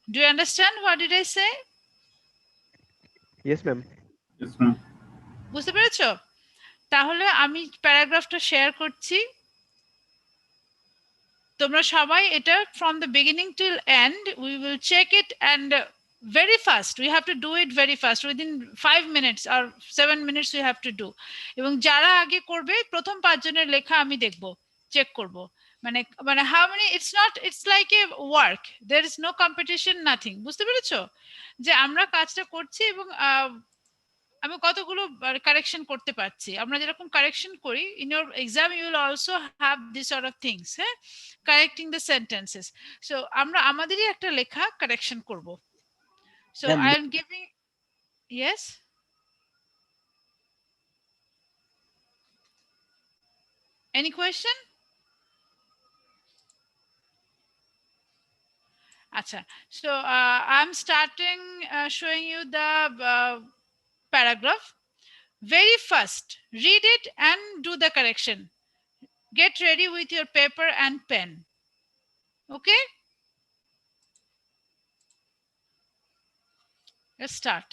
Do you understand what did I say? Yes, ma'am. Yes, ma'am. বুঝতে পেরেছো? তাহলে আমি প্যারাগ্রাফটা শেয়ার করছি। তোমরা সবাই এটা from the beginning till end we will check it and very fast we have to do it very fast within 5 minutes or 7 minutes we have to do এবং যারা আগে করবে প্রথম 5 জনের লেখা আমি দেখব, চেক করব। মানে মানে how many, it's like a work, there is no competition, nothing, বুঝতে পেরেছো? যে আমরা কাজটা করছি এবং আমি কতগুলো কারেকশন করতে পারছি। আমরা যেরকম কারেকশন করি in your exam you will also have this sort of things, হ্যাঁ, কারেক্টিং দ্য সেন্টেন্সেস। সো আমরা আমাদেরই একটা লেখা কারেকশন করব। So Ma'am, I am giving, yes, any question? আচ্ছা, so I am starting showing you the paragraph. Very first, read it and do the correction. Get ready with your paper and pen. Okay, let's start.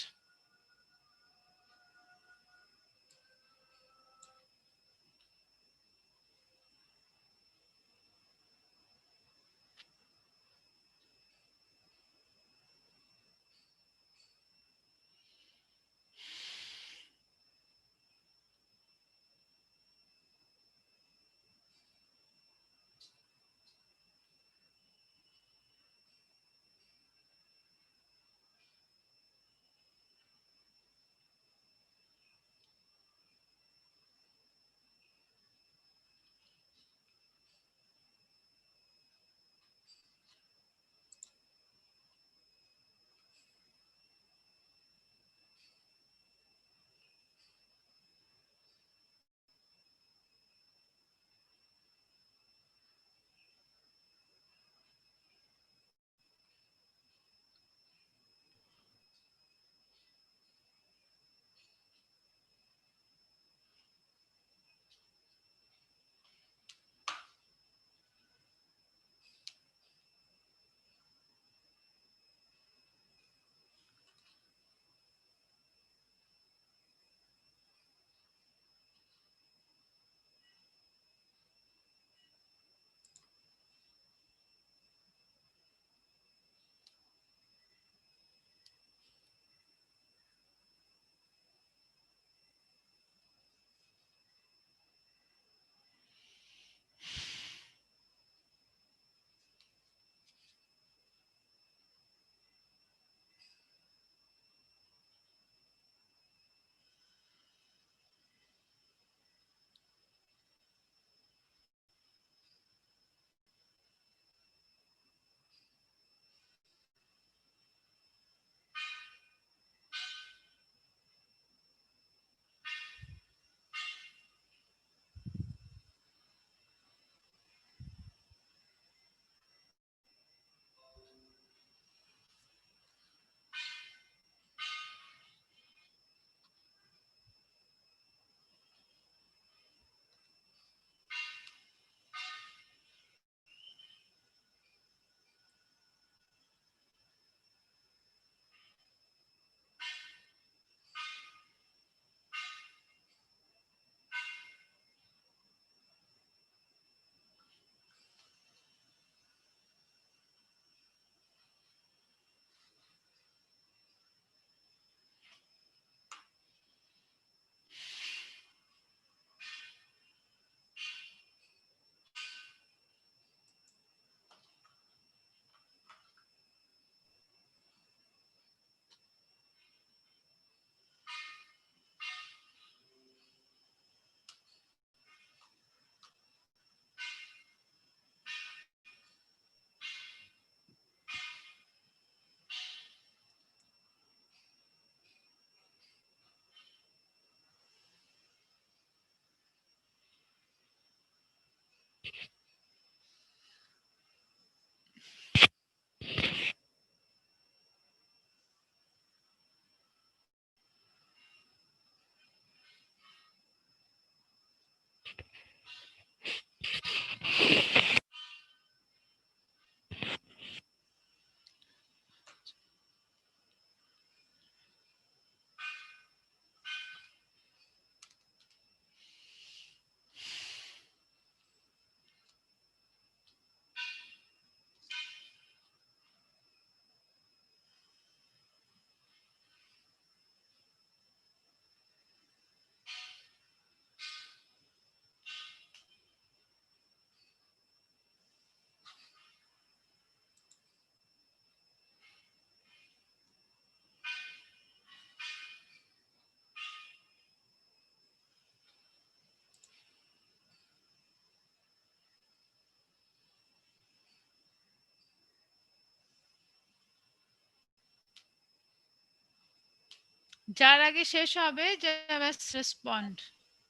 যার আগে শেষ হবে just respond,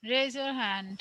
raise your hand.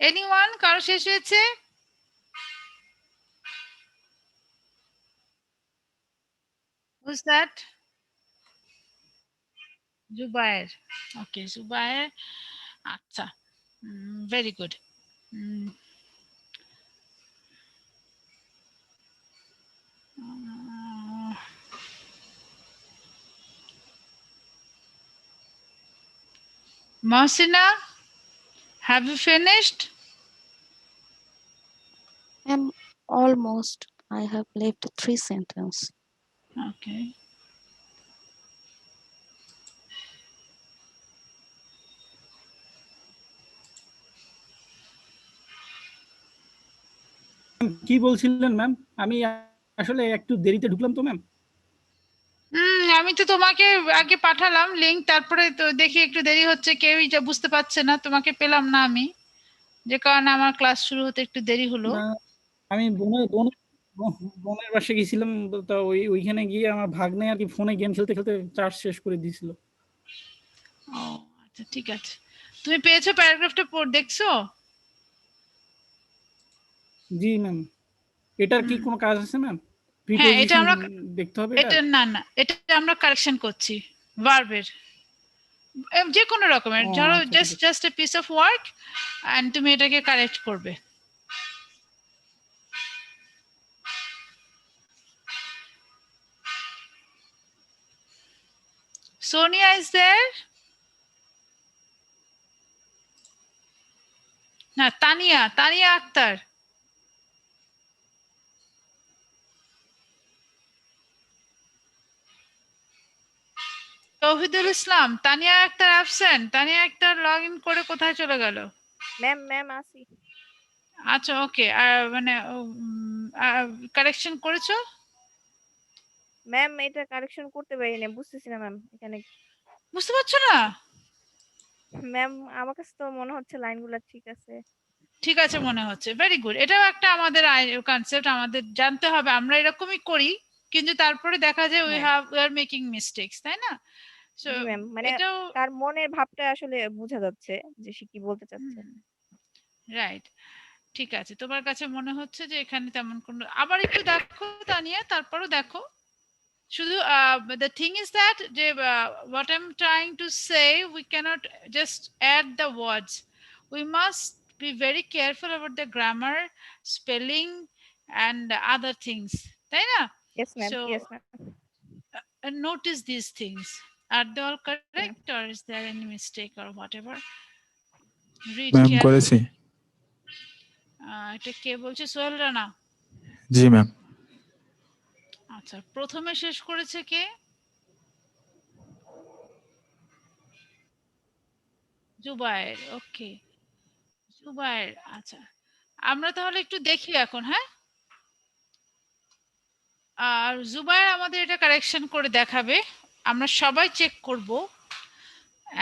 Anyone? কারো শেষ হয়েছে? Who's that? Zubair. Okay, Zubair. আচ্ছা, very good. Mohsina, have you finished? Almost. I have left 3 sentences. Okay. কি বলছিলেন ম্যাম? আমি আসলে একটু দেরিতে ঢুকলাম তো ম্যাম। আমি তো তোমাকে আগে পাঠালাম লিংক, তারপরে তো দেখি একটু দেরি হচ্ছে, কেউই যা বুঝতে পারছে না, তোমাকে পেলাম না আমি, যে কারণে আমার ক্লাস শুরু হতে একটু দেরি হলো। আমি বোনের বাসায় গেছিলাম, তা ওইখানে গিয়ে আমার ভাগ্নে আর কি ফোনে গেম খেলতে খেলতে চার্জ শেষ করে দিয়েছিল। ও আচ্ছা, ঠিক আছে। তুমি পেয়েছো প্যারাগ্রাফটা পড়ে দেখছো? জি ম্যাম। এটার কি কোনো কাজ আছে ম্যাম? হ্যাঁ, এটা প্রিপোজিশন আমরা দেখতে হবে এটা না এটা আমরা কারেকশন করছি ভার্বের, যে কোনো রকমের, ও ধরো আচ্ছা, ঠিক আছে। Just a piece of work and তুমি এটাকে কারেক্ট করবে। Sonia is there? না, Tania Akter. Touhidul Islam, Tania Akter absent. Tania Akter log in করে কোথায় চলে গেল? ম্যাম আসি। আচ্ছা, ওকে। মানে কারেকশন করেছো? ম্যাম এটা কারেকশন করতে পারিনি, বুঝতেছি না ম্যাম এখানে। বুঝতে পারছো না? ম্যাম আমার কাছে তো মনে হচ্ছে লাইনগুলো ঠিক আছে। ঠিক আছে মনে হচ্ছে, ভেরি গুড। এটাও একটা আমাদের কনসেপ্ট, আমাদের জানতে হবে, আমরা এরকমই করি, কিন্তু তারপরে দেখা যায় উই আর মেকিং মিস্টেকস, তাই না? সো জি ম্যাম, মানে এটাও তার মনের ভাবটা আসলে বোঝা যাচ্ছে যে সে কি বলতে চাচ্ছে। রাইট। ঠিক আছে, তোমার কাছে মনে হচ্ছে যে এখানে তেমন কোনো, আবার একটু দেখো তানিয়া, তারপরও দেখো। শুধু the thing is that যে what I'm trying to say, we cannot just add the words, we must be very careful about the grammar, spelling and other things, তাই না? Yes ma'am, So yes ma'am. notice these things, are they all correct or is there any mistake or whatever? Read ma'am carefully. করেছি। এটা কে বলছে? সোহেল রানা? জি ma'am. আচ্ছা, প্রথমে শেষ করেছে কে? জুবায়ের। ওকে, জুবায়ের। আচ্ছা, আমরা তাহলে একটু দেখি এখন, হ্যাঁ? আর জুবায়ের আমাদের এটা কারেকশন করে দেখাবে, আমরা সবাই চেক করব।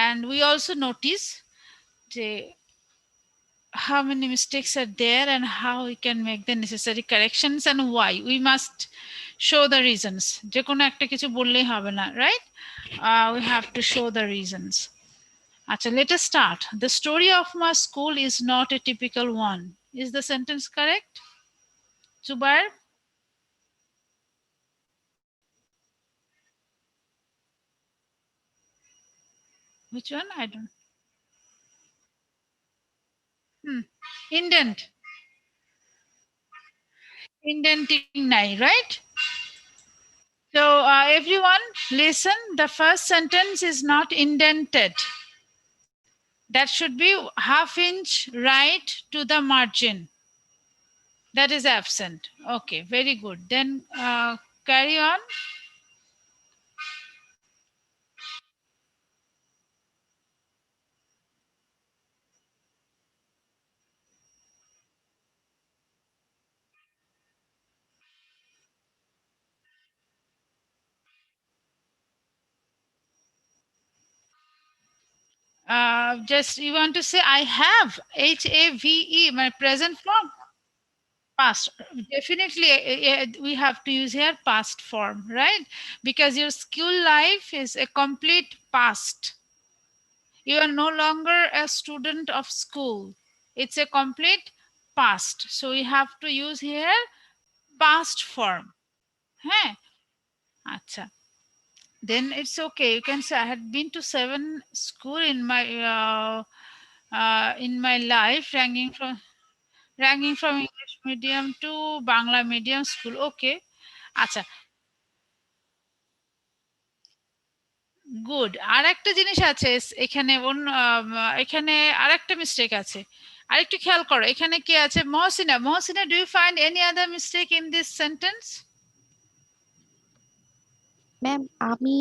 And we also notice যে how many mistakes are there and how we can make the necessary corrections and why. We must show the reasons. যে কোনো একটা কিছু বললেই হবে না, right? We have to show the reasons. আচ্ছা, let us start. The story of my school is not a typical one. Is the sentence correct? Zubair? Which one? I don't. Indent. Indenting nai, right? So everyone listen, the first sentence is not indented. That should be half inch right to the margin. That is absent. Okay, very good. Then carry on. Just you want to say I have, H-A-V-E, my present form. Past. Definitely we have to use here past form, right? Because your school life is a complete past. You are no longer a student of school. It's a complete past. So we have to use here past form. হ্যাঁ, আচ্ছা, then it's okay. You can say I had been to 7 school in my life, ranging from English medium to Bangla medium school. Okay, আচ্ছা, good. আর একটা জিনিস আছে এখানে, এখানে আরেকটা mistake আছে, আরেকটু খেয়াল করো। এখানে কি আছে? Mohsina. Mohsina, do you find any other mistake in this sentence? Ma'am, আমি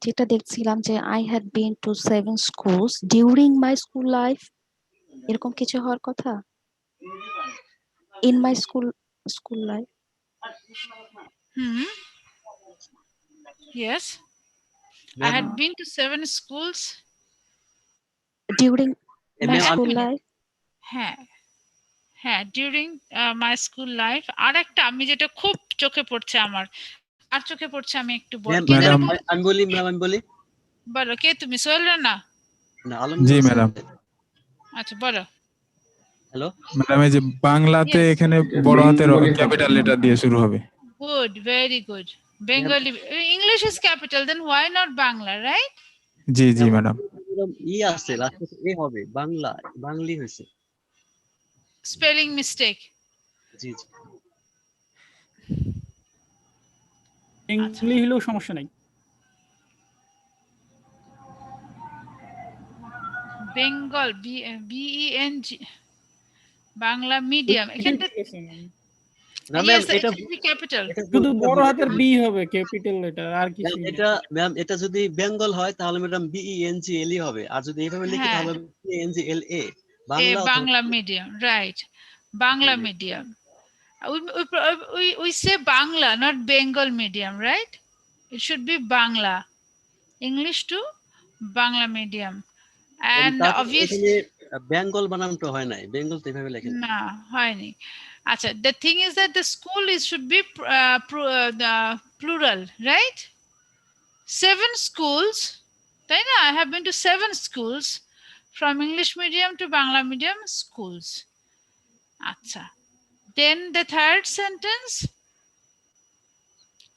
যেটা দেখছিলাম যে I had been to 7 schools during my school life, এরকম কিছু হওয়ার কথা। In my school life. Yes, I ma'am had been to 7 schools. During my ma'am school minute. Life. হ্যাঁ, হ্যাঁ, ডিউরিং মাই স্কুল লাইফ। আর একটা আমি যেটা খুব চোখে পড়ছে আমার, আর চোখে পড়ছে, আমি একটু বল। কে যেন ম্যাম আমি বলি, ম্যাম আমি বলি। বলো, কে তুমি? সোহেল রানা? না, আলম জি আছে। ম্যাডাম। আচ্ছা, বলো। হ্যালো ম্যাডাম, এই যে বাংলাতে Yes. এখানে বড় হাতের ক্যাপিটাল লেটার দিয়ে শুরু হবে। Good, very good. Bengali, English is capital, then why not Bangla, right? জি জি ম্যাডাম। ই আছে লাস্টে এ হবে, বাংলা বাংলি হয়েছে। Spelling mistake. জি জি ইংলিশ হলেও সমস্যা নাই। Bengal, B-E-N-G, Bangla medium. এখানটা না ম্যাম, yes, এটা it should be capital. শুধু বড় হাতের বি হবে, ক্যাপিটাল লেটার, আর কিছু ম্যাম এটা যদি বেঙ্গল হয় তাহলে ম্যাডাম BENGL হবে, আর যদি এইভাবে লিখি হ্যাঁ, তাহলে BENGLA। a Bangla Bangla medium, right? Bangla medium. We say Bangla, not Bengal medium, right? It should be Bangla. English to Bangla medium. And obviously, এখানে বেঙ্গল বানানটা হয় নাই, বেঙ্গল তো এইভাবে লেখেন। না, হয়নি। আচ্ছা, the thing is that the school should be plural, right? 7 schools, তাই না? I have been to 7 schools, from English medium to Bangla medium schools. আচ্ছা, then the third sentence,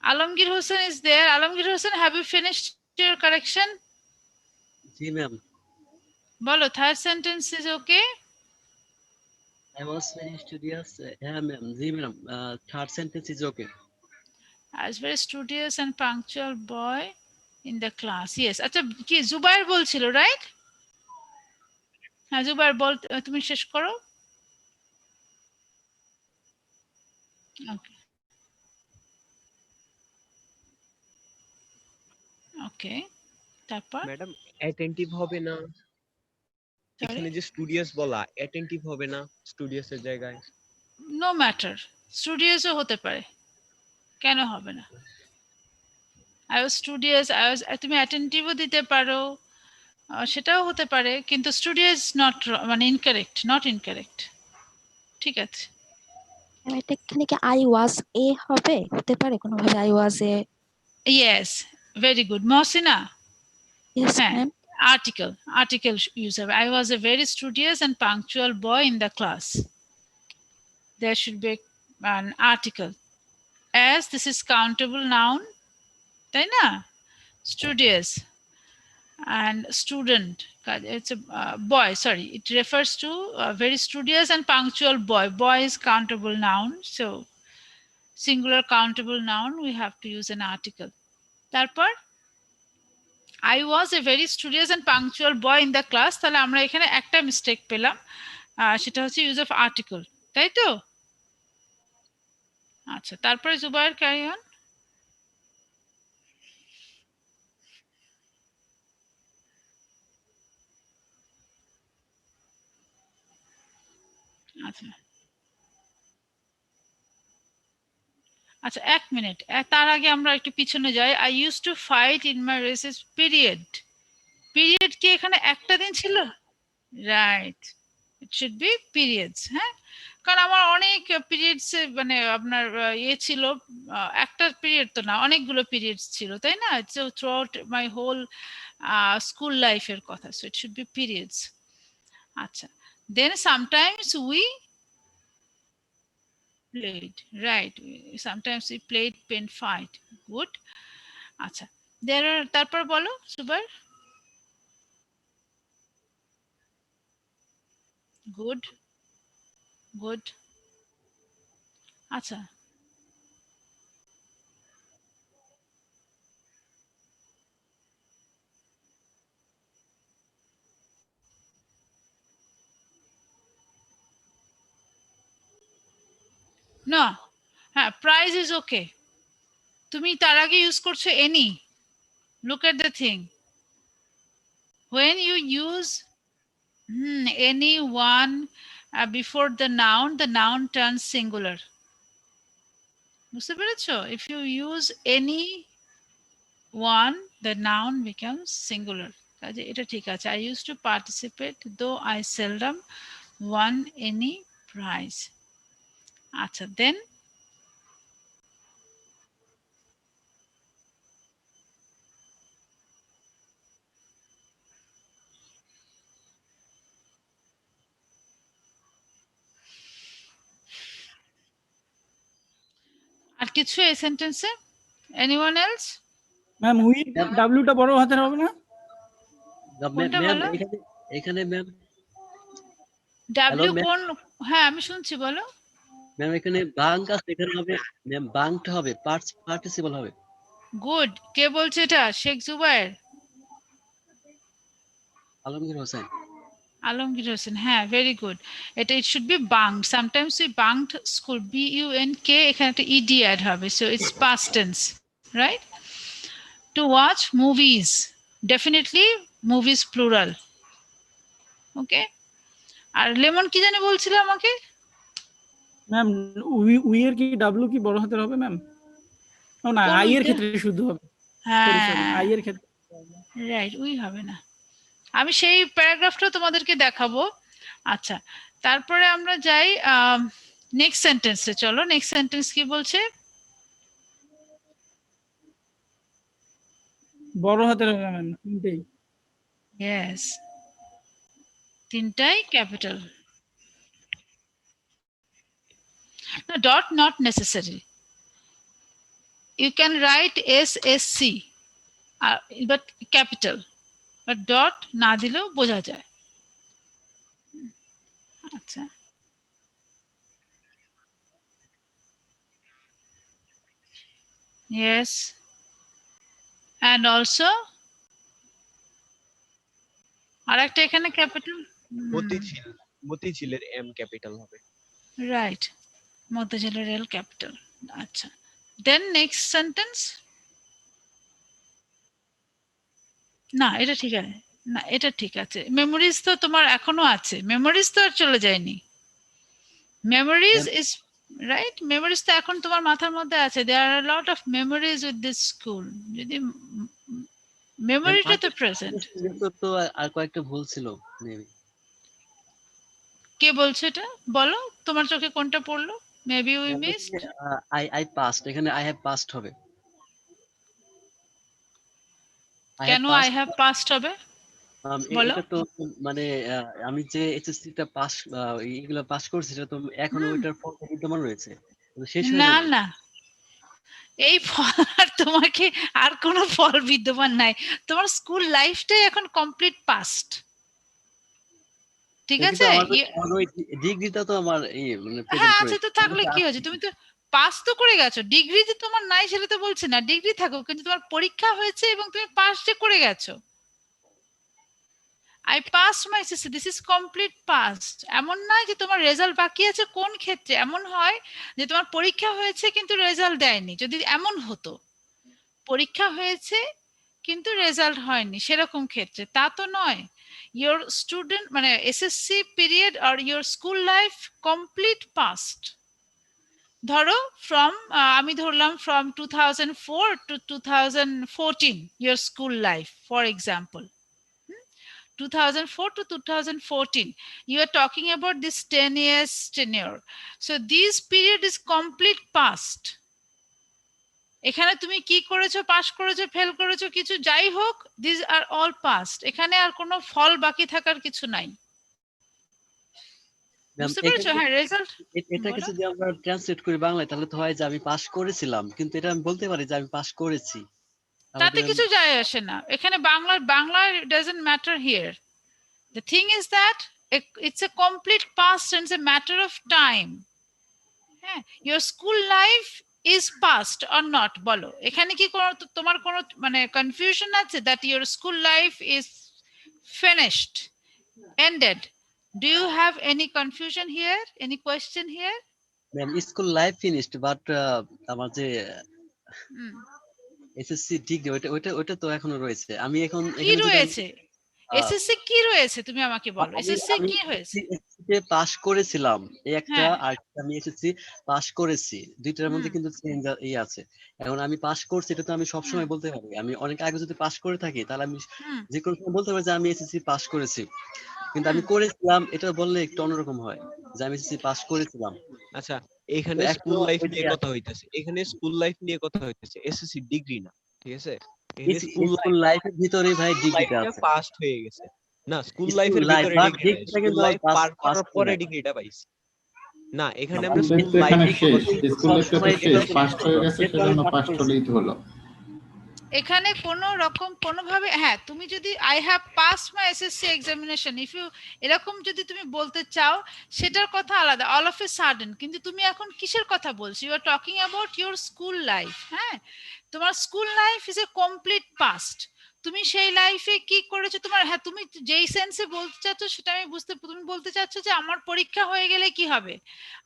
Alamgir Hussain is there. Alamgir Hussain, have you finished your correction? G ma'am. বলো, third sentence is okay? I was very studious. হ্যাঁ ma'am, G ma'am, third sentence is okay. As very studious and punctual boy in the class. Yes. আচ্ছা, কি জুবাইর বলছিল, right? হ্যাঁ, জুবাইর বল, তুমি শেষ করো। Okay. ওকে, তারপর ম্যাডাম অ্যাটেন্টিভ হবে না, সরি, এখানে যে স্টুডিয়াস বলা অ্যাটেন্টিভ হবে না স্টুডিয়াসের জায়গায়? নো ম্যাটার, স্টুডিয়াসও হতে পারে, কেন হবে না? আই ওয়াজ স্টুডিয়াস, তুমি অ্যাটেন্টিভও দিতে পারো, সেটাও হতে পারে, কিন্তু স্টুডিয়াস নট, মানে ইনকারেক্ট, নট ইনকারেক্ট। ঠিক আছে, ম্যাম এটা এখানে কি আই ওয়াজ এ হবে, হতে পারে কোনোভাবে I was A? Yes, very good Mohsina. Yes হ্যাঁ, ম্যাম। article use হবে, I was a very studious and punctual boy in the class. There should be an article, as this is countable noun, তাই না? Studious and student, it's a boy, sorry, it refers to a very studious and punctual boy. Boy is countable noun, so singular countable noun, we have to use an article. তারপর I was a very studious and punctual boy in the class, তাহলে আমরা এখানে একটা mistake পেলাম, সেটা হচ্ছে use of article, তাই তো? আচ্ছা, তারপরে জুবায়ের, ক্যারি অন। আচ্ছা আচ্ছা, 1 মিনিট, তার আগে আমরা একটু পিছনে যাই। I use to fight in my races, period, period কি এখানে একটা দিন ছিল? Right, it should be periods. হ্যাঁ, কারণ আমার অনেক পিরিয়ডস, মানে আপনার ইয়ে ছিল, একটা পিরিয়ড তো না, অনেকগুলো পিরিয়ডস ছিল, তাই না? So throughout my whole school লাইফের কথা, so it should be periods. আচ্ছা, then sometimes we played, right, sometimes we played pen fight, good. আচ্ছা, there are, তারপর বলো সুবার। Good, good. আচ্ছা, না, হ্যাঁ, প্রাইজ ইজ ওকে, তুমি তার আগে ইউজ করছো any, look at the thing, when you use any one before the noun turns singular, বুঝতে পেরেছো? if you use any one, the noun becomes singular, কাজে এটা ঠিক আছে। I used to participate though I seldom won any prize। আচ্ছা, দেন আর কিছু এই সেন্টেন্সে? Anyone else? Ma'am with ma'am, ডাব্লিউটা বড় হাতের হবে না? কোনটা ম্যাম বলো? এখানে এখানে ম্যাম, হ্যালো ডাব্লিউ ম্যাম, কোন? হ্যাঁ, আমি শুনছি, বলো। ম্যাম এখানে বাঙ্ক আছে, এখানে হবে ম্যাম, বাঙ্কটা হবে পার্টিসিপল হবে। গুড, কে বলছে এটা? শেখ জুবায়ের? আলমগীর হোসেন। আলমগীর হোসেন, হ্যাঁ, ভেরি গুড। এটা it should be bunked, sometimes we bunked school, BUNK, এখানে একটা ED অ্যাড হবে, so it's past tense, right? To watch movies, definitely movies plural, okay. আর লেমন কি জানি বলছিল আমাকে? ম্যাম উই এর কি ডাব্লিউ কি বড় হাতের হবে ম্যাম? ও না, কোন আই এর উইটা? ক্ষেত্রে শুদ্ধ হবে। সরি, হ্যাঁ, আই এর ক্ষেত্রে। রাইট, উই হবে না। আমি সেই প্যারাগ্রাফটা তোমাদেরকে দেখাবো। আচ্ছা, তারপরে আমরা যাই নেক্সট সেন্টেন্সে। চলো, নেক্সট সেন্টেন্স কি বলছে? বড় হাতের হবে ম্যাম, তিনটেই। ইয়েস, তিনটাই capital. No, dot not necessary. You can write SSC, but capital. But dot না দিলেও বোঝা যায়। আচ্ছা, yes, and also আরেকটা এখানে ক্যাপিটাল, মতিঝিলের এম ক্যাপিটাল হবে। রাইট, মধ্যজেলের L ক্যাপিটাল। আচ্ছা, দেন নেক্সট সেন্টেন্স। না এটা ঠিক আছে, না এটা ঠিক আছে, মেমোরিজ তো তোমার এখনো আছে, মেমোরিজ তো আর চলে যায়নি, memories ma'am is right, memories তো এখন তোমার মাথার মধ্যে আছে, there are lot of memories with this school, যদি ম্যাম মেমোরিটা তো আগের প্রেজেন্ট। semester তো আর কয়েকটা ভুল ছিল মেবি। কে বলছে এটা, বলো তোমার চোখে কোনটা পড়লো, maybe we ma'am missed. I passed, এখানে আই হ্যাভ পাসড হবে। আই হ্যাভ কেন আই পাসড, হ্যাভ পাসড হবে বলো? এটা তো মানে আমি যে এইচএসসি টা পাস এগুলো পাস করছি সেটা তো এখনো হুম, ওইটার ফল বিদ্যমান রয়েছে, কিন্তু শেষ হয়ে না যায়নি। না, এই ফল আর তোমাকে, আর কোনো ফল বিদ্যমান নাই, তোমার স্কুল লাইফটাই এখন কমপ্লিট পাস্ট, ঠিক কিন্তু আছে? আমার ওই ডিগ্রিটা তো আমার মানে প্রেজেন্ট হ্যাঁ আছে রয়েছে। তো, থাকলে কি হয়েছে, তুমি তো পাস তো করে গেছো, ডিগ্রি যে তোমার নাই সেটা তো বলছে না, ডিগ্রি থাকুক, কিন্তু তোমার পরীক্ষা হয়েছে এবং তুমি পাস যে করে গেছো। I pass my SSC, this is complete past. এমন নয় যে তোমার রেজাল্ট বাকি আছে, কোন ক্ষেত্রে এমন হয় যে তোমার পরীক্ষা হয়েছে কিন্তু রেজাল্ট দেয়নি, যদি এমন হতো পরীক্ষা হয়েছে কিন্তু রেজাল্ট হয়নি সেরকম ক্ষেত্রে, তা তো নয়। ইয়োর স্টুডেন্ট মানে এসএসসি পিরিয়ড আর your school life complete past. ধরো ফ্রম, আমি ধরলাম from 2004 to 2014 your school life for example, 2004 to 2014, you are talking about this 10 years tenure, so this period is complete past। এখানে তুমি কি করেছো, pass করেছো, ফেল করেছো, কিছু যাই হোক, দিস আর অল পাস্ট, এখানে আর কোনো ফল বাকি থাকার কিছু নাই, ম্যাম বুঝতে পেরেছো? হ্যাঁ রেজাল্ট এটাকে বলো। যদি আমরা ট্রান্সলেট করি বাংলায় তাহলে তো হয় যে আমি পাস করেছিলাম, কিন্তু এটা আমি বলতে পারি যে আমি পাস করেছি। তাহলে তো তাতে কিছু যায় আসে না, এখানে Bangla doesn't matter here, the thing is that it's a complete past and it's a matter of time। হ্যাঁ, your school life is past or not বলো, এখানে কি কোনো তোমার কোনো মানে কনফিউশন আছে that your school life is finished, ended? Do you have any confusion here, any question here? Ma'am school life finished, but আমার যে হুম, এসএসসি ডিগ্রি ওইটা ওইটা ওইটা তো এখনো রয়েছে। আমি এখন কি এখানে যদি আমি রয়েছে আহ, এসএসসি, কি রয়েছে তুমি আমাকে বলো, আমি এসএসসি আমি কি হয়েছে? এসএসসি তে পাস করেছিলাম এই একটা, হ্যাঁ, আর আমি এসএসসি পাস করেছি, দুইটার হুম মধ্যে কিন্তু চেঞ্জ আছে। এখন আমি পাস করছি এটা তো আমি হুম সবসময় বলতে পারি, আমি অনেক আগে যদি পাস করে থাকি তাহলে আমি হুম যে কোনো সময় বলতে পারি যে আমি এসএসসি পাস করেছি, কিন্তু হুম আমি করেছিলাম এটা বললে একটু অন্যরকম হয় যে আমি এসএসসি পাস করেছিলাম। আচ্ছা, তো এখানে এখনো স্কুল লাইফ নিয়ে ওইটাই কথা আছে। হইতেছে, এখানে স্কুল লাইফ নিয়ে কথা হইতেছে, এসএসসি ডিগ্রি না, ঠিক আছে? এখানে স্কুল স্কুল লাইফের ভিতরে ভাই ডিগ্রিটা লাইফটা আছে। পাস্ট হয়ে গেছে। না, স্কুল স্কুল লাইফের লাইফ ভিতরে বাট ডিগ্রি নাই, ডিগ্রিটা স্কুল কিন্তু লাইফ পাস পার পাস করার করে পরে নাই। ডিগ্রিটা পাইছি। না, এখানে আমরা আমাদের স্কুল তো লাইফ এখানে ডিগ্রি শেষ, স্কুল লাইফটা তো সবসময় শেষ, পাস হয়ে গেছে সেজন্য পাস হলেই তো হলো। এখানে কোনো রকম কোনোভাবে, হ্যাঁ তুমি যদি I have pass my SSC examination, if you এরকম যদি তুমি বলতে চাও সেটার কথা আলাদা, অল অফ এ সাডেন, কিন্তু তুমি এখন কিসের কথা বলছো, you are talking about your school life. হ্যাঁ, তোমার school life is a complete past, তুমি সেই লাইফে কি করেছো তোমার, হ্যাঁ তুমি যেই সেন্সে বলতে চাচ্ছ সেটা আমি বুঝতে, তুমি বলতে চাচ্ছ যে আমার পরীক্ষা হয়ে গেলে কি হবে,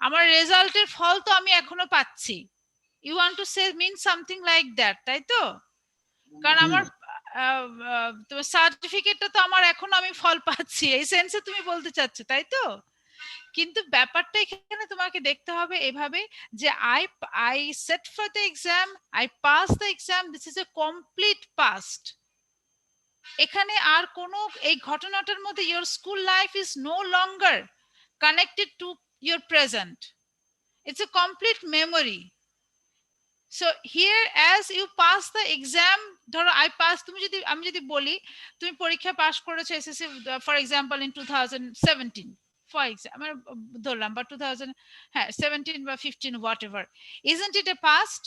আমার রেজাল্টের ফল তো আমি এখনো পাচ্ছি, you want to say mean something like that, তাই তো? কারণ আমার তোমার সার্টিফিকেটটা তো আমার এখনো আমি ফল পাচ্ছি, এই সেন্সে তুমি বলতে চাচ্ছ, তাই তো? কিন্তু ব্যাপারটা এখানে তোমাকে দেখতে হবে এভাবে যে I set for the exam, I pass the exam, this is a complete past. এখানে আর কোনো এই ঘটনাটার মধ্যে your school life is no longer connected to your present, it's a complete memory. So here as you pass the exam, ধরো I pass, তুমি যদি আমি যদি বলি তুমি পরীক্ষা পাস করেছো SSC for example in 2017 for example, আমরা ধরলাম বা 2000, হ্যাঁ 17 বা 15 what ever, isn't it a past?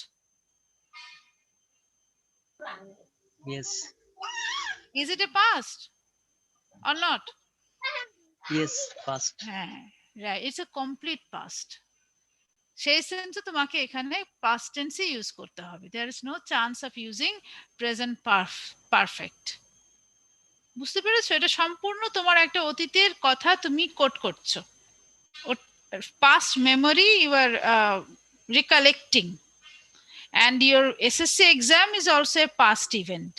Yes, Is it a past or not? yes, past. হ্যাঁ, right, it's a complete past। সেই সেন্সে তোমাকে এখানে পাস্ট টেন্সে ইউজ করতে হবে, there is no chance of using present perfect. বুঝতে পেরেছো, এটা সম্পূর্ণ তোমার একটা অতীতের কথা তুমি কোট করছো, past memory you are recollecting, and your SSC exam is also a past event.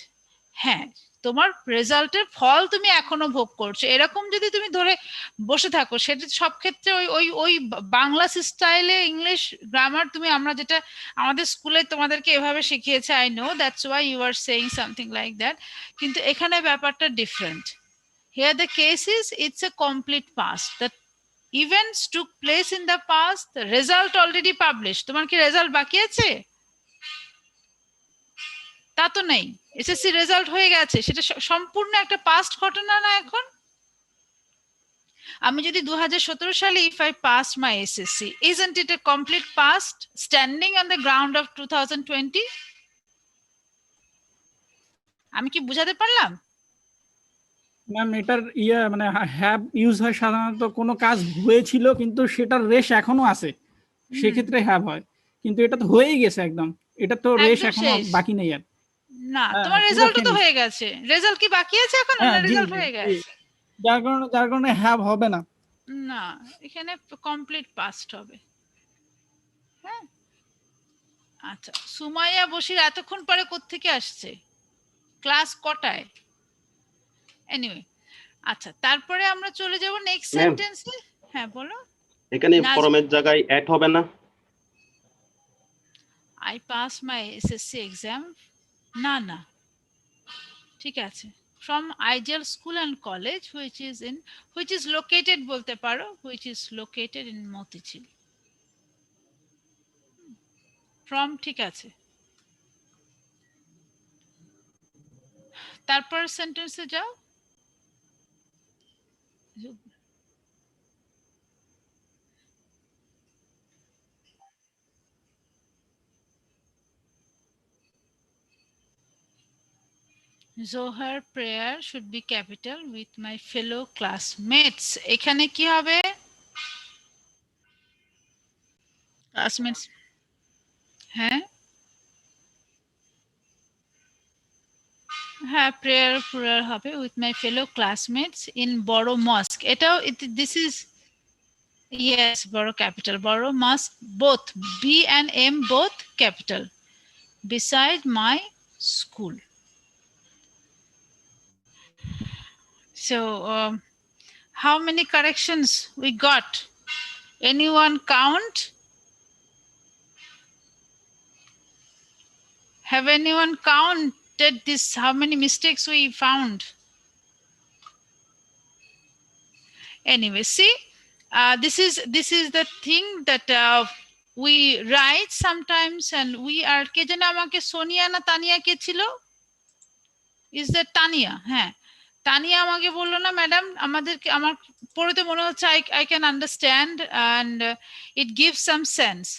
হ্যাঁ, তোমার রেজাল্টের ফল তুমি এখনো ভোগ করছো। এরকম যদি তুমি ধরে বসে থাকো, সেটা সব ক্ষেত্রে ওই ওই ওই বাংলা স্টাইলে ইংলিশ গ্রামার তুমি, আমরা যেটা আমাদের স্কুলে তোমাদেরকে এভাবে শিখিয়েছে, I know that's why you are saying something like that, কিন্তু এখানে ব্যাপারটা different. Here the case is it's a complete past, that events took place in the past, the result already published. তোমার কি রেজাল্ট বাকি আছে? তা তো নেই, এসএসসি রেজাল্ট হয়ে গেছে, সেটা সম্পূর্ণ একটা পাস্ট ঘটনা না এখন? আমি যদি 2017 সালে if I passed my SSC, isn't it a complete past standing on the ground of 2020? আমি কি বুঝাতে পারলাম? ম্যাম এটার মানে হ্যাভ ইউজ হয় সাধারণত কোনো কাজ হয়েছিল কিন্তু সেটার রেশ এখনো আছে, সেক্ষেত্রে হ্যাভ হয়, কিন্তু এটা তো হয়েই গেছে একদম, এটা তো রেশ একদম এখনো শেষ। বাকি নেই আর। না, হ্যাঁ, তোমার পুরো রেজাল্টও তো finish। হয়ে গেছে, রেজাল্ট কি বাকি আছে এখন? হ্যাঁ, জি, রেজাল্ট জি, হয়ে জি। গেছে। যার কারণে হ্যাভ হবে না। না, এখানে কমপ্লিট পাস্ট হবে। হ্যাঁ, আচ্ছা, সুমাইয়া বশির এতক্ষণ পরে কোত্থেকে আসছে? ক্লাস কটায়? এনিওয়ে, আচ্ছা, তারপরে আমরা চলে যাব নেক্সট ম্যাম, সেন্টেন্সে। হ্যাঁ বলো। এখানে নাজ- ফরমের জায়গায় অ্যাড হবে না? I passed my SSC exam. না না, ঠিক আছে। From Ideal School and College, which is located বলতে পারো, which is located in Motichil. From ঠিক আছে। তারপর সেন্টেন্সে যাও। Zohar prayer should be capital with my fellow classmates. এখানে কি হবে? ক্লাসমেটস, হ্যাঁ হ্যাঁ, প্রেয়ার হবে with my fellow classmates in Boro mosque. এটাও this is yes, Boro capital, Boro mosque, both B and M both capital, beside my school. So how many corrections we got? Anyone count? Have anyone counted this, how many mistakes we found? Anyway, see, this is the thing that we write sometimes, and we are, কে জানে আমাকে সোনিয়া না তানিয়া কে ছিল? Is that Tania? হ্যাঁ, তানিয়া আমাকে বললো না madam, আমাদেরকে, আমার পড়তে মনে হচ্ছে I can understand and it gives some sense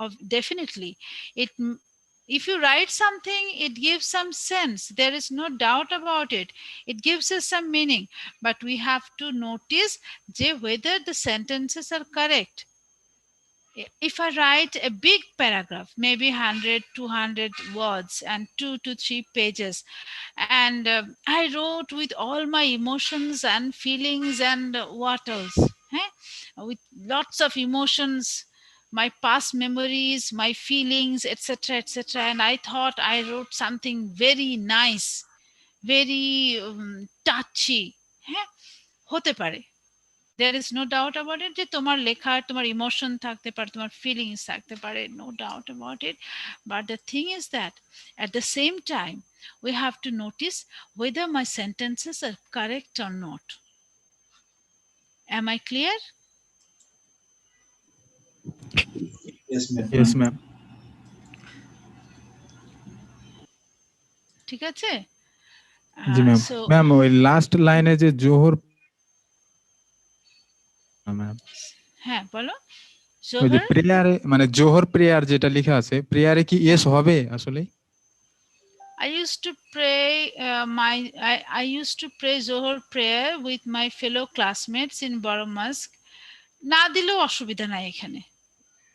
of, definitely it, if you write something, it gives some sense, there is no doubt about it, it gives us some meaning, but we have to notice whether the sentences are correct. If I write a big paragraph, maybe 100 200 words and 2 to 3 pages, and I wrote with all my emotions and feelings and what else, with lots of emotions, my past memories, my feelings, etc., etc., and I thought I wrote something very nice, very touchy, হতে পারে, there is no doubt about it, যে তোমার লেখার তোমার emotion থাকতে পারে, তোমার feelings থাকতে পারে, no doubt about it, but the thing is that at the same time we have to notice whether my sentences are correct or not. Am I clear? Yes, ma'am. ঠিক আছে। জি ma'am. So ma'am ওই last লাইনে যে জোহর, ma'am হ্যাঁ বলো। ওই যে জোহর, প্রেয়ারে, মানে জোহর প্রেয়ার যেটা লেখা আছে, প্রেয়ারে কি ইয়েস হবে আসলে? I used to pray I used to pray Zohar prayer with my fellow classmates in Boro Mosque. না দিলেও অসুবিধা নাই এখানে।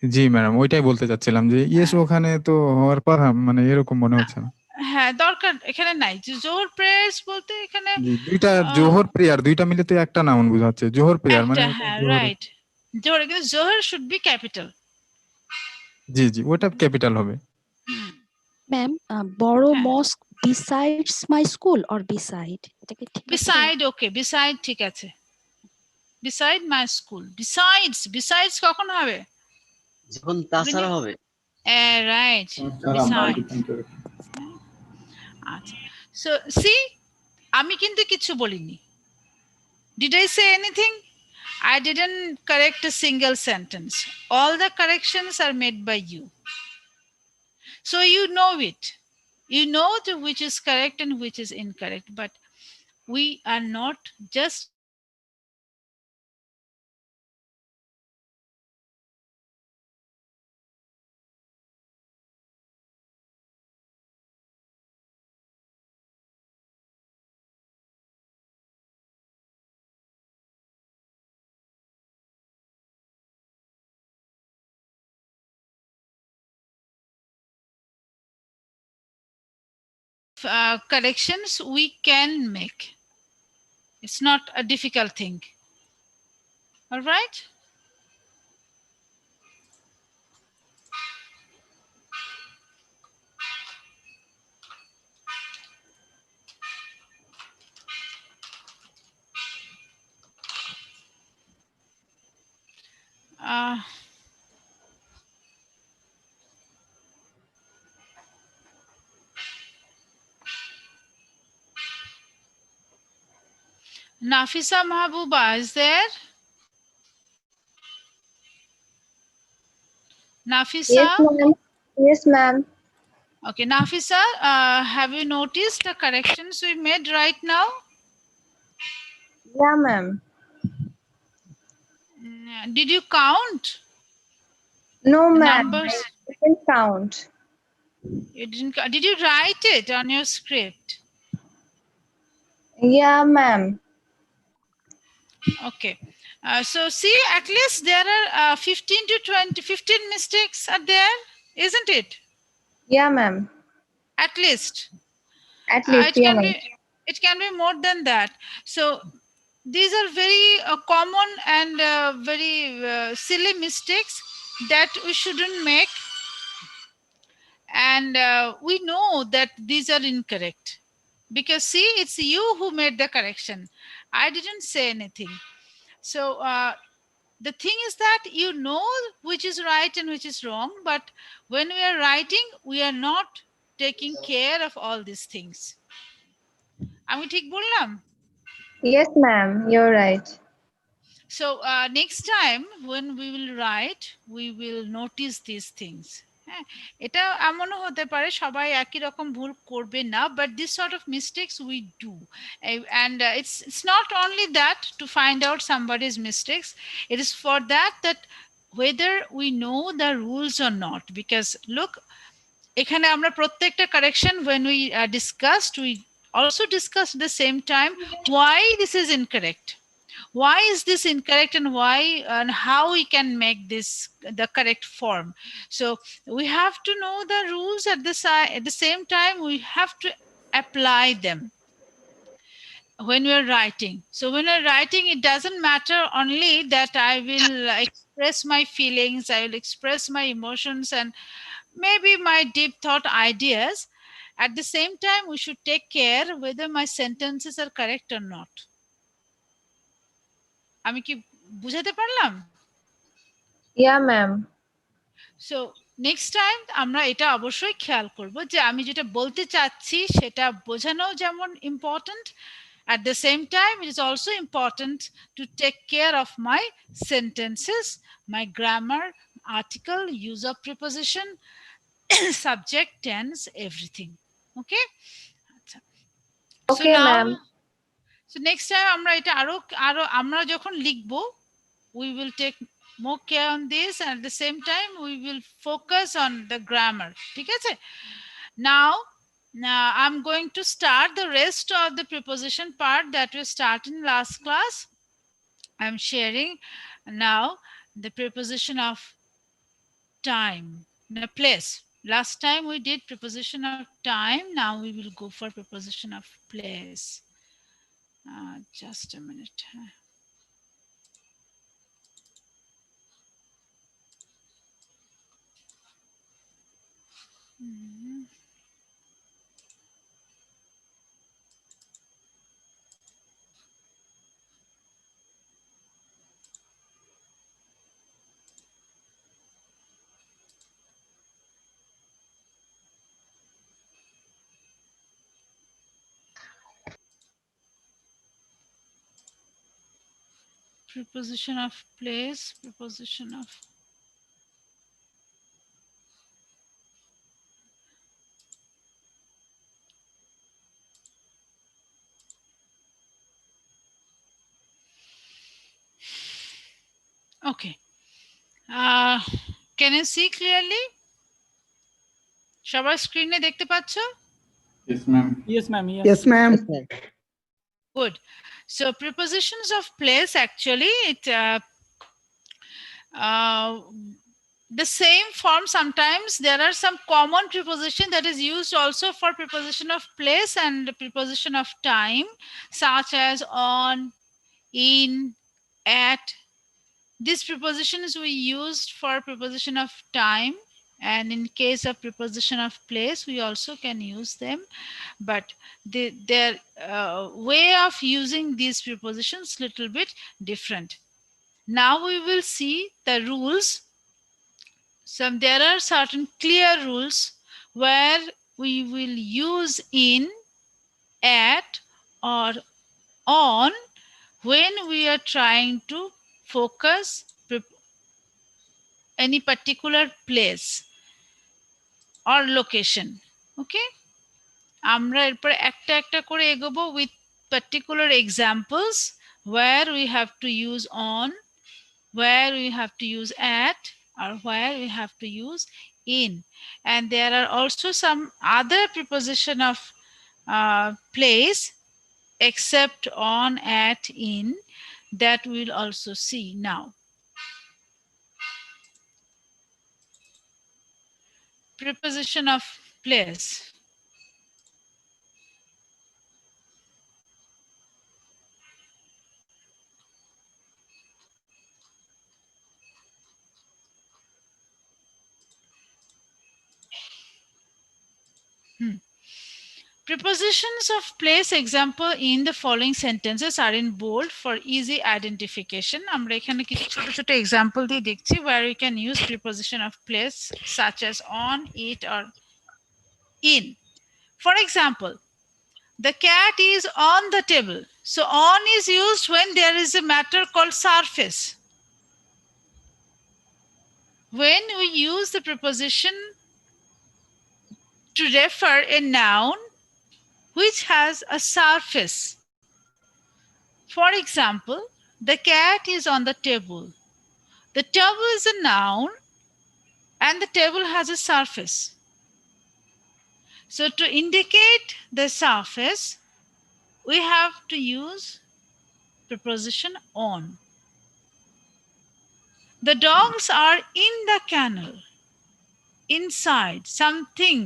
জি ম্যাডাম, ওইটাই বলতে চাচ্ছিলাম যে ইয়েস ওখানে তো হওয়ার কথা, মানে এরকম মনে হচ্ছে না। হ্যাঁ, দরকার এখানে নাই, জোহর প্রেয়ার্স বলতে এখানে জি, দুইটা জোহর প্রেয়ার, দুইটা মিলে তো একটা নাউন বোঝাচ্ছে, জোহর প্রেয়ার মানে একটা, হ্যাঁ রাইট, জোহর, কিন্তু জোহর শুড বি ক্যাপিটাল। জি জি, ওটা ক্যাপিটাল হবে। ম্যাম বড় হ্যাঁ। মস্ক besides my school or beside, এটা কি ঠিক আছে? বিসাইড, ওকে, বিসাইড ঠিক আছে। বিসাইড মাই স্কুল, বিসাইডস কখন হবে? যখন তাছাড়া হবে। রাইট, তারা বিসাইড। multi-punctuation। আচ্ছা, সো সি, আমি কিন্তু কিছু বলিনি। Did I say anything? I didn't correct a single sentence. All the corrections are made by you. So you know it. You know which is correct and which is incorrect, but we are not just corrections we can make. It's not a difficult thing. All right? Uh, Nafisa Mahbuba is there? Nafisa? Yes, ma'am. Yes, ma'am. Okay, Nafisa, have you noticed the corrections we made right now? Yeah, ma'am. Did you count No, the ma'am. numbers? I didn't count. You didn't. Did you write it on your script? Yeah, ma'am. Okay. So see, at least there are 15 to 20, 15 mistakes are there, isn't it? Yeah, ma'am. At least. At least, It yeah, can ma'am. be. It can be more than that. So these are very common and very silly mistakes that we shouldn't make, and we know that these are incorrect because see, it's you who made the correction. I didn't say anything. So the thing is that you know which is right and which is wrong, but when we are writing, we are not taking care of all these things. আমি ঠিক বললাম? Yes, ma'am. You're right. So next time when we will write, we will notice these things. হ্যাঁ, এটা এমনও হতে পারে সবাই একই রকম ভুল করবে না, but this sort of mistakes we do. And it's not only that to find out somebody's mistakes, it is for that whether we know the rules or not, because look, এখানে আমরা প্রত্যেকটা correction when we discussed, we also discussed at the same time why this is incorrect. Why is this incorrect and why and how we can make this the correct form. So we have to know the rules at the same time we have to apply them when we are writing. So when we're writing, it doesn't matter only that I will express my feelings, I will express my emotions and maybe my deep thought ideas. At the same time, we should take care whether my sentences are correct or not. আমি কি বুঝাতে পারলাম? Yeah, ma'am. So next time আমরা এটা অবশ্যই খেয়াল করব যে আমি যেটা বলতে চাচ্ছি সেটা বোঝানো যেমন important, at the same time it is also important to take care of my sentences, my grammar, article, use of preposition, subject, tense, everything. Okay, আচ্ছা, so Okay, now ma'am. so next time আমরা এটা আরো আরো আমরা যখন লিখবো, we will take more care on this, and at the same time we will focus on the grammar. ঠিক আছে? Now I'm going to start the rest of the preposition part that we started in last class. I'm sharing now the preposition of time, the place. Last time we did preposition of time, now we will go for preposition of place. Just a minute. Mhm. preposition of place, preposition of okay. Can you see clearly? সবার স্ক্রিনে দেখতে পাচ্ছো? Yes, ma'am. Yes, ma'am. Yes, ma'am. Good. So prepositions of place actually the same form. Sometimes there are some common preposition that is used also for preposition of place and preposition of time, such as on, in, at. These prepositions we used for preposition of time, and in case of preposition of place we also can use them, but their way of using these prepositions little bit different. Now we will see the rules. There are certain clear rules where we will use in, at, or on when we are trying to focus any particular place or location. Okay, আমরা এরপর একটা একটা করে এগোবো with particular examples where we have to use on, where we have to use at, or where we have to use in. And there are also some other preposition of place except on, at, in that we'll also see now. Preposition of place. Prepositions of place example in the following sentences are in bold for easy identification. আমরা এখানে কিছু ছোট ছোট example দিয়ে দেখছি where we can use preposition of place such as on, it, or in. For example, the cat is on the table. So on is used when there is a matter called surface. When we use the preposition to refer a noun which has a surface. For example, the cat is on the table. The table is a noun and the table has a surface. So to indicate the surface, we have to use preposition on. The dogs are in the kennel. Inside, something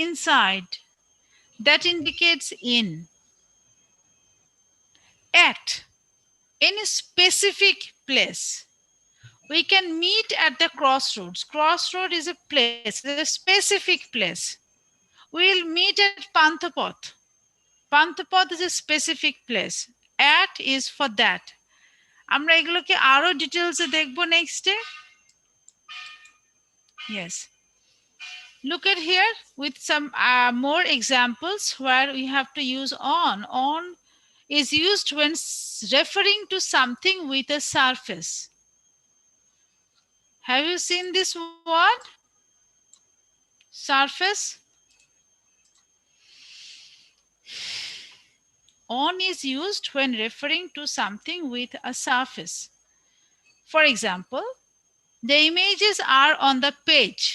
inside. That indicates in. At, in a specific place. We can meet at the crossroads. Crossroad is a place, a specific place. We'll meet at Panthapot. Panthapot is a specific place. At is for that. আমরা এগুলোকে আরো ডিটেইলসে দেখব নেক্সটে. Yes. Look at here with some more examples where we have to use on. On is used when referring to something with a surface. Have you seen this word? Surface. On is used when referring to something with a surface. For example, the images are on the page.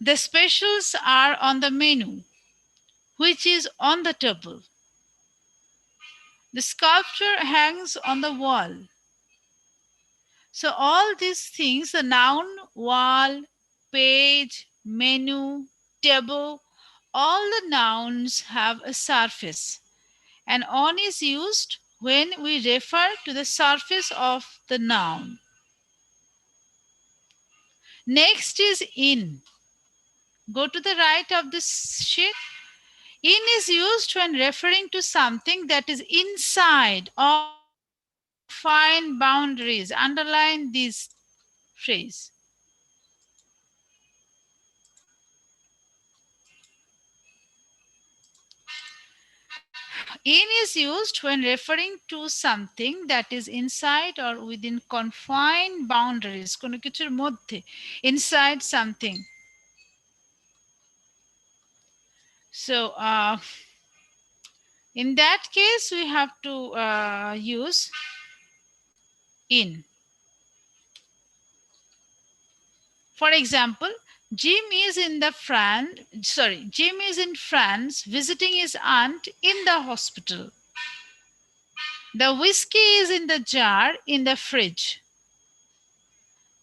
The specials are on the menu, which is on the table. The sculpture hangs on the wall. So all these things, the noun, wall, page, menu, table, all the nouns have a surface. And on is used when we refer to the surface of the noun. Next is in. Go to the right of this sheet. In is used when referring to something that is inside or fine boundaries. Underline this phrase. In is used when referring to something that is inside or within confined boundaries. কোনো কিছুর মধ্যে, inside something. So in that case, we have to use in. For example, Jim is in France visiting his aunt in the hospital. The whiskey is in the jar in the fridge.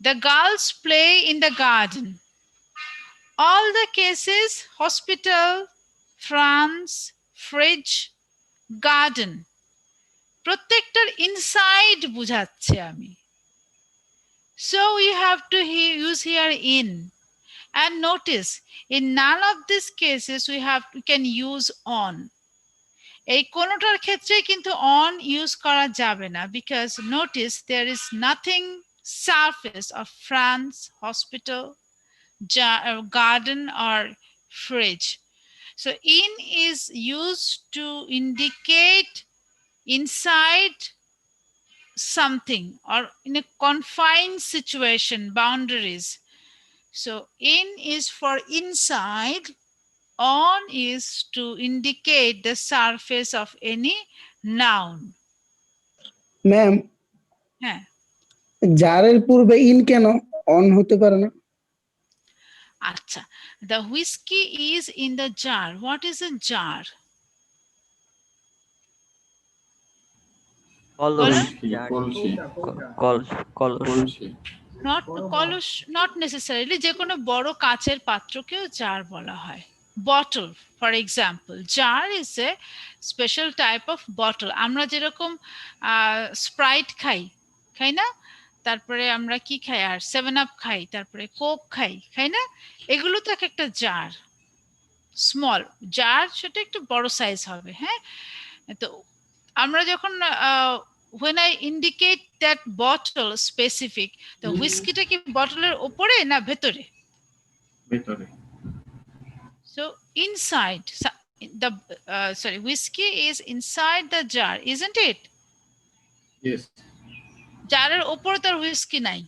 The girls play in the garden. All the cases, hospital, France, fridge, garden. প্রত্যেকটার inside বুঝাচ্ছে আমি। So we have to use here in. And notice, in none of these cases we can use on. এই কোনোটার ক্ষেত্রে কিন্তু on use করা যাবে না, because notice there is nothing surface of France, hospital, garden or fridge. So in is used to indicate inside something or in a confined situation, boundaries. So in is for inside, on is to indicate the surface of any noun. Ma'am, হ্যাঁ, জারের পূর্বে in কেন on হতে পারে না? আচ্ছা, the whiskey is in the jar. What is a jar? Not necessarily, যে কোনো বড় কাচের পাত্রকেও জার বলা হয়। Bottle, for example, jar is a special type of bottle. আমরা যেরকম স্প্রাইট খাই না, তারপরে আমরা কি খাই, আর 7 আপ খাই, তারপরে কোক খাই না, এগুলো তো একটা জার, স্মল জার, সেটা একটু বড় সাইজ হবে। হ্যাঁ, তো আমরা যখন when I indicate that bottle specific, the whiskeyটা কি বটলের উপরে না ভেতরে? ভেতরে। So inside the whiskey is inside the jar, isn't it? Yes. জারের উপরে তার whiskey নাই,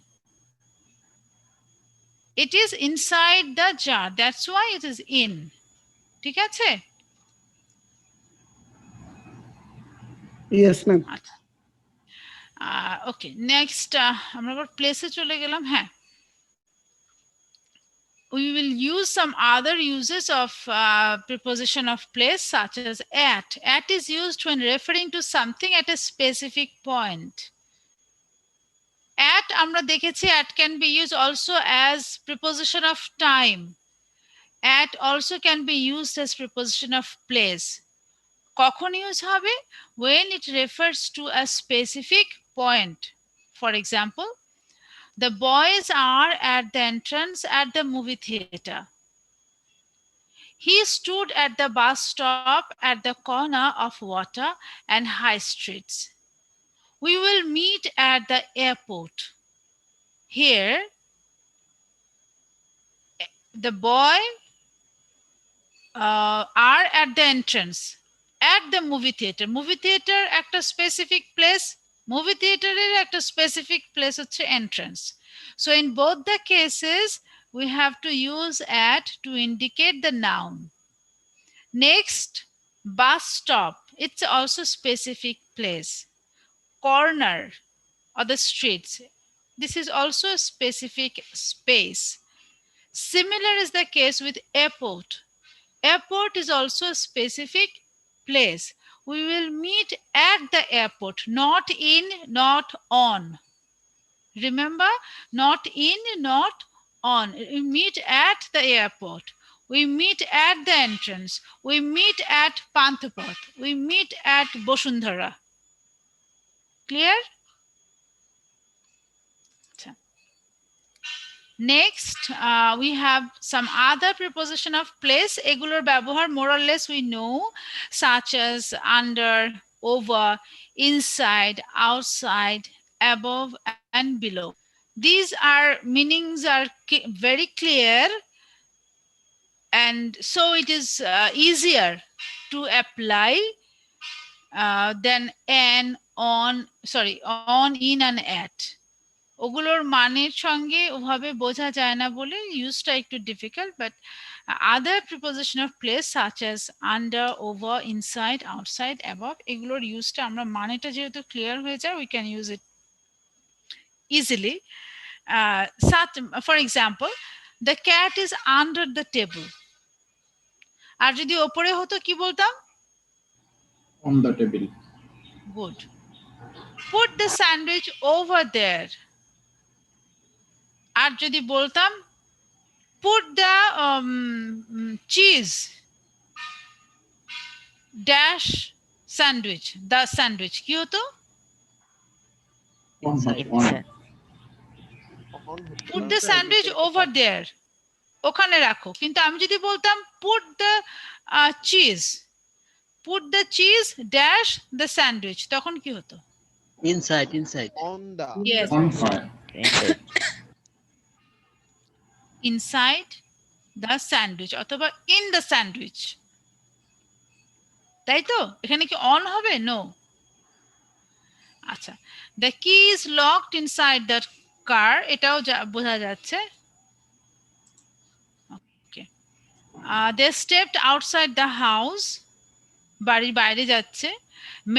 it is inside the jar, that's why it is in. ঠিক আছে? Yes ma'am. Okay, next আমরা আবার প্লেসে চলে গেলাম। হ্যাঁ, we will use some other uses of preposition of place, such as at. At is used when referring to something at a specific point. At আমরা দেখেছি, at can be used also as preposition of time. At also can be used as preposition of place. কখন use হবে? When it refers to a specific point. For example, the boys are at the entrance at the movie theater. He stood at the bus stop at the corner of Water and High Streets. We will meet at the airport. Here, the boy are at the entrance at the movie theater. Movie theater একটা specific place, movie theater এর একটা specific place হচ্ছে entrance. So in both the cases we have to use at to indicate the noun. Next, bus stop, it's also specific place. Corner or the streets, this is also a specific space. Similar is the case with airport. Airport is also a specific place. We will meet at the airport, not in, not on. Remember, not in, not on. We meet at the airport. We meet at the entrance. We meet at Panthapath. We meet at Boshundhara. Clear? Next, we have some other preposition of place. এগুলোর ব্যবহার more or less we know, such as under, over, inside, outside, above, and below. These meanings are very clear, and so it is easier to apply then an, on, sorry, on, in and at, ওগুলোর মানের সঙ্গে ওভাবে বোঝা যায় না বলে ইউজটা একটু difficult, but other preposition of place such as under, over, inside, outside, above, এগুলোর ইউজটা আমরা মানেটা যেহেতু ক্লিয়ার হয়ে যায়, we can use it easily. For example, the cat is under the table. আর যদি ওপরে হতো কি বলতাম? On the table. Good. Put the sandwich over there. আর যদি বলতাম put the cheese dash sandwich, the sandwich, কি হতো? On. Put the sandwich over there. ওখানে রাখো। কিন্তু আমি যদি বলতাম put the cheese dash the sandwich, তখন কি হতো? Inside. On the. Yes. On fire. Inside the sandwich অথবা in the sandwich, তাই তো? এখানে কি on হবে? No. আচ্ছা, the key is locked inside the car, এটাও বোঝা যাচ্ছে। Okay. They stepped outside the house, বাড়ির বাইরে যাচ্ছে।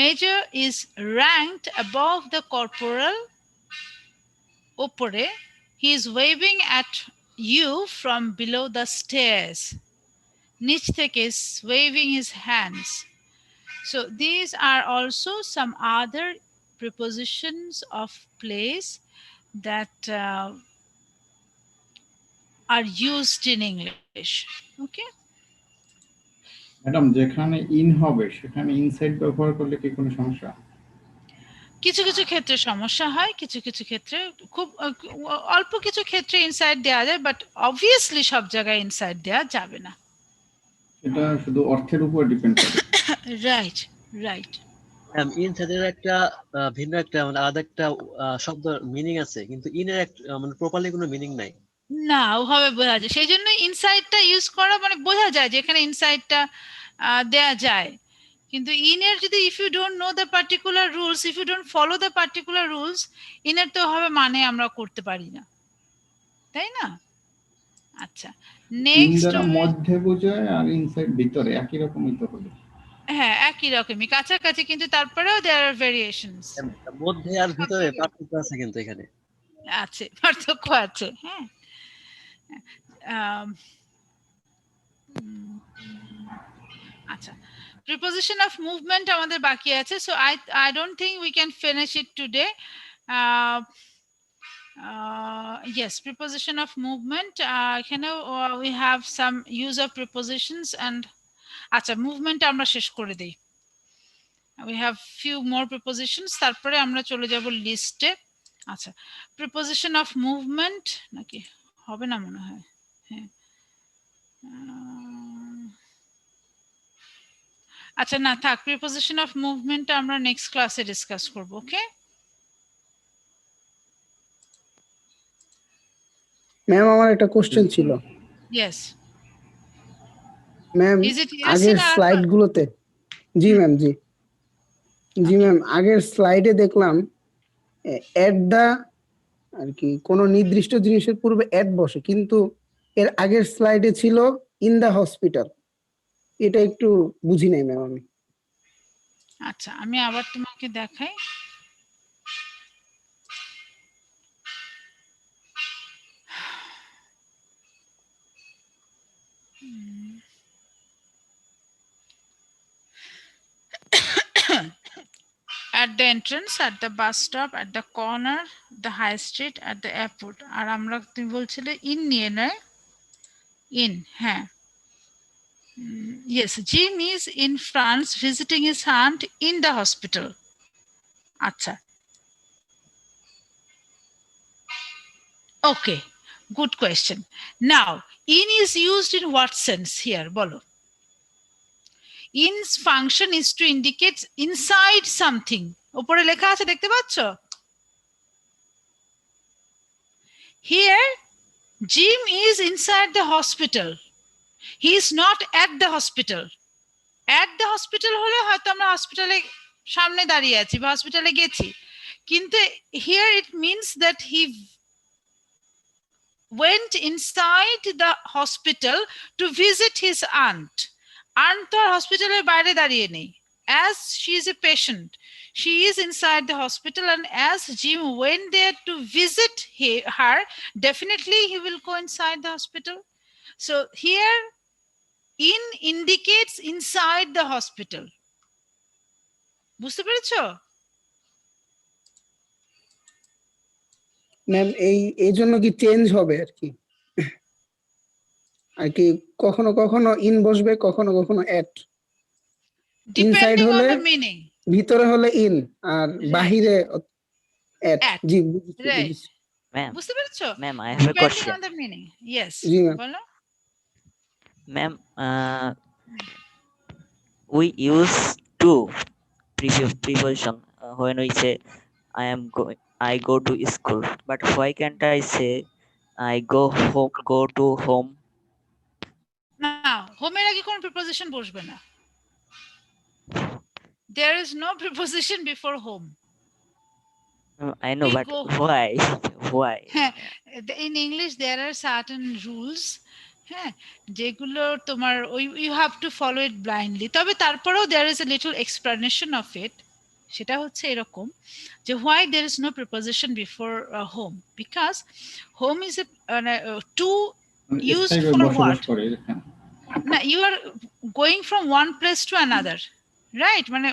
Major is ranked above the corporal, ওপরে। He is waving at you from below the stairs, নিচ থেকে is waving his hands. So these are also some other prepositions of place that are used in English. Okay. Madam যেখানে in হবে সেখানে inside ব্যবহার করলে কি কোনো সমস্যা? কিছু কিছু ক্ষেত্রে সমস্যা হয়, কিছু কিছু ক্ষেত্রে খুব অল্প কিছু ক্ষেত্রে ইনসাইড দেওয়া যায়, বাট অবভিয়াসলি সব জায়গায় ইনসাইড দেওয়া যাবে না। এটা শুধু অর্থের উপর ডিপেন্ড করে। Right, right. ইনসাইডের একটা ভিন্ন একটা মানে আলাদা একটা শব্দ মিনিং আছে, কিন্তু ইনের মানে প্রপারলি কোনো মিনিং নাই। না, ওভাবে বোঝা যায়, সেই জন্য ইনসাইডটা ইউজ করা মানে বোঝা যায় যে এখানে ইনসাইডটা দেয়া যায়। কিন্তু ইনের যদি if you don't know the particular rules, if you don't follow the particular rules, ইনের তো ওভাবে মানে আমরা করতে পারি না, তাই না? আচ্ছা, নেক্সট মধ্যে বোঝায় আর ইনসাইড ভিতরে একই রকমই তো হলো। হ্যাঁ, একই রকমই, কাছাকাছি, কিন্তু তারপরেও দেয়ার আর ভেরিয়েশনস। মধ্যে আর ভিতরে পার্থক্য আছে কিন্তু এখানে আছে, পার্থক্য আছে। হ্যাঁ, আচ্ছা, preposition of movement আমাদের বাকি আছে, so I don't think we can finish it today. Yes, preposition of movement, এখানে we have some use of prepositions and আচ্ছা, movement আমরা শেষ করে দেই। We have few more prepositions, তারপরে আমরা চলে যাব লিস্টে। আচ্ছা, preposition of movement নাকি হবে না মনে হয়। হ্যাঁ, আচ্ছা, না থাক, preposition of movement আমরা নেক্সট ক্লাসে ডিসকাস করব। ওকে ম্যাম, আমার একটা কোশ্চেন ছিল। Yes ma'am, Is it yes আগের in our- স্লাইড গুলোতে, জি ম্যাম, জি ম্যাম, আগের স্লাইডে দেখলাম এট দা আর কি কোন নির্দিষ্ট জিনিসের পূর্বে এট বসে, কিন্তু এর আগের স্লাইডে ছিল ইন দা হসপিটাল। এটা একটু বুঝি নাই ম্যাম আমি। আচ্ছা, আমি আবার তোমাকে দেখাই। At the entrance, at the bus stop, at the corner, the high street, at the airport. আর আমরা, তুমি বলছিলে ইন নিয়ে নয়, ইন, হ্যাঁ। Yes, Jim is in France visiting his aunt in the hospital. আচ্ছা, okay, good question. Now, in is used in what sense here? বলো। In's function is to indicate inside something. উপরে লেখা আছে, দেখতে পাচ্ছ? Here, Jim is inside the hospital. He is not at the hospital. At the hospital হলে হয়তো আমরা হসপিটালে সামনে দাঁড়িয়ে আছি বা হসপিটালে গেছি, কিন্তু here it means that he went inside the hospital to visit his aunt. Aunt তো হসপিটালের বাইরে দাঁড়িয়ে নেই, as she is a patient, she is inside the hospital, and as Jim went there to visit her, definitely he will go inside the hospital. So here in indicates inside the hospital. বুঝতে পেরেছো? Ma'am এই জন্য কি change হবে আর কি? আর কি কখনো কখনো ইন বসবে, কখনো কখনো এট। ইনসাইড Depending on হলে the meaning. ভিতরে হলে ইন, আর বাহিরে এট। At. জি Right. বুঝছি। ম্যাম বুঝতে পেরেছো? Ma'am I have a Depending question on the meaning. Yes. জি ম্যাম। বলো। Ma'am we use to preposition when we say I go to school, but why can't I say I go to home? না, হোমের আগে কোনো preposition বসবে না। There is no preposition before home. I know, We but go. why? In English there are certain rules, হ্যাঁ, যেগুলো তোমার you have to follow it blindly. তবে তারপরেও there is a little explanation of it. সেটা হচ্ছে এরকম যে why there is no preposition before home, because home is a to used স্থায়ী for বসবাস what? করে এখানে। না, you are going from one place to another, right? মানে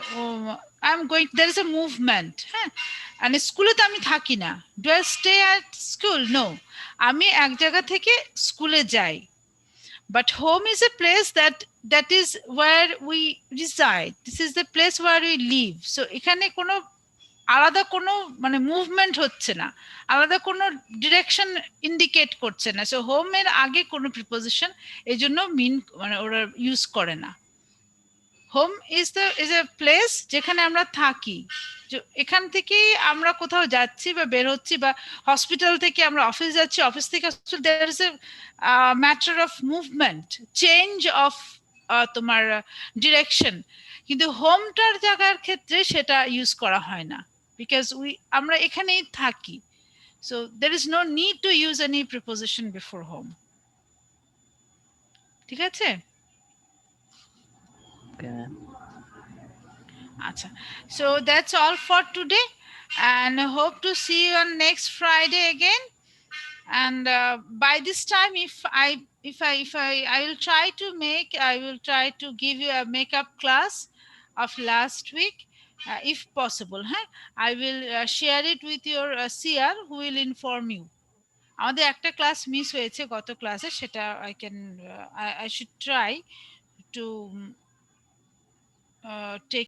I'm going, there is a movement, হ্যাঁ, and স্কুলে তো আমি থাকি না। Do I stay at school? No, আমি এক জায়গা থেকে স্কুলে যাই, but home is a place that is where we reside. This is the place where we live. So এখানে কোনো আলাদা কোনো মানে মুভমেন্ট হচ্ছে না, আলাদা কোনো ডিরেকশন ইন্ডিকেট করছে না। সো হোমের আগে কোনো প্রিপোজিশন এই জন্য মিন মানে ওরা ইউজ করে না। হোম ইজ এ প্লেস যেখানে আমরা থাকি। এখান থেকে আমরা কোথাও যাচ্ছি বা বের হচ্ছি, বা হসপিটাল থেকে আমরা অফিস যাচ্ছি, অফিস থেকে hospital, there is a matter of movement, change of তোমার ডিরেকশন। কিন্তু হোমটার জায়গার ক্ষেত্রে সেটা ইউজ করা হয় না, বিকজ আমরা এখানেই থাকি। So there is no need to use any preposition before home. ঠিক আছে? আচ্ছা, so that's all for today, and I hope to see you on next Friday again. And by this time, I will try to give you a makeup class of last week, if possible. Huh? I will share it with your CR, who will inform you. আমাদের একটা class miss হয়েছে গত ক্লাসে, সেটা I should try to take